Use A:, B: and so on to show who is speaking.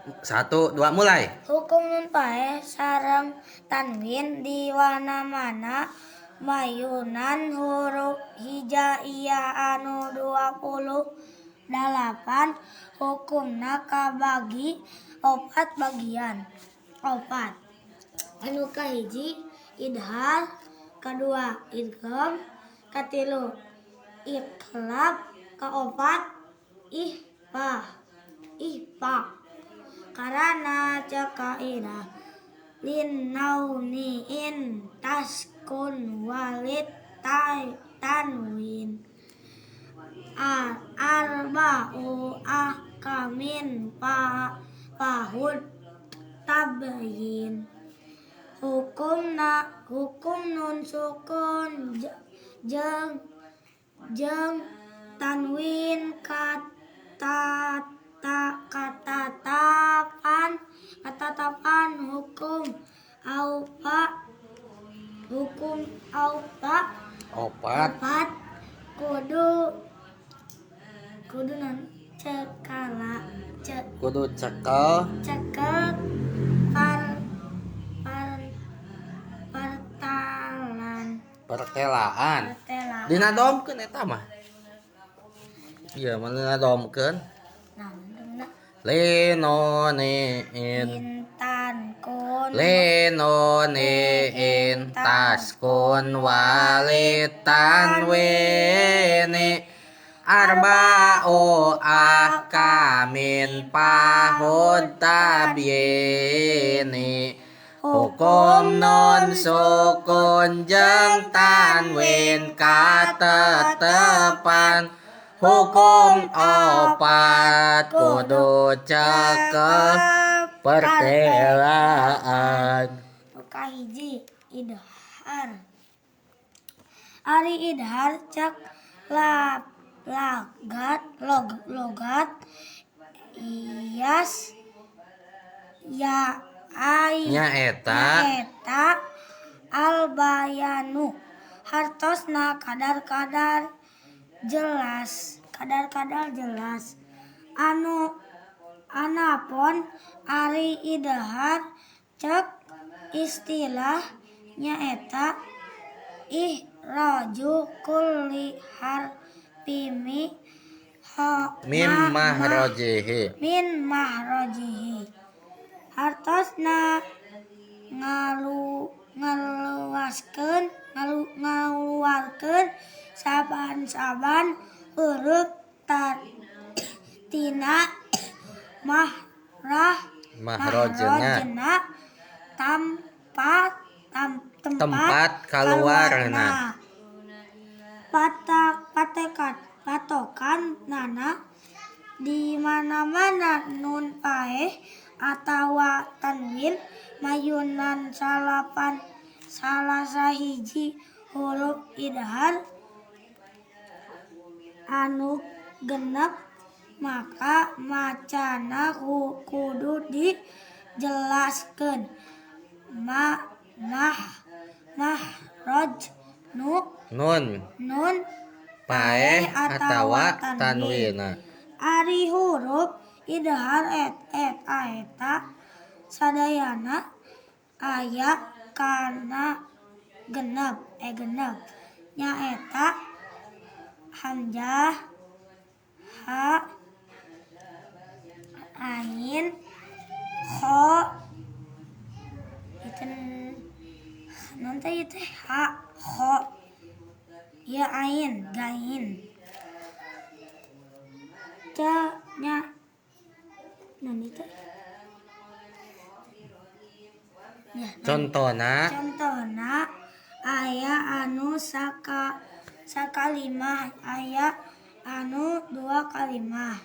A: 1, 2, mulai.
B: Hukum nun paeh sareng tanwin di mana-mana mayunan huruf hijaiyah anu 28 hukumna kabagi 4 bagian. 4 anu kahiji idhar, kadua idgham, katilu iqlab, kaopat ihfa. Karana cek kaidah lin nauniin taskun walid tanwin arba'u ahkamin pahud tabyin. Hukum nun sukun jeng tanwin katatapan hukum aupa
A: Opat.
B: kudu nan cekel
A: pertelaan. Dina domkeun eta mah. Ieu mah dina domkeun. Lenonein taskun walid tanwini arba'u ahkamin pahud tabyini. Hukum nun sukun jeung tanwin katetepan hukum opat kudu cekep pertelaan.
B: Kahiji idhar. Ari idhar cek logat ias ya
A: Nyaeta
B: albayanu hartosna kadar-kadar jelas anapun ari idhar cek istilah nyaeta ihraju kulli harfi min mahrojihi hartosna ngaluarkeun saban-saban huruf tina mahrojna tempat kaluarna. Patokan nana di mana-mana nun paeh atawa tanwin mayunan salah sahiji huruf idhar anu genep maka macana kudu dijelaskeun. Mahroj nun paeh atawa tanwina. Ari huruf idhar eta sadayana aya kana genep nyaeta hamzah, ha, ain, kho, itu ha, kho, ya ain, gain, nya, itu. Ya,
A: Contohna aya
B: anu sakalimah aya anu 2 kalimah.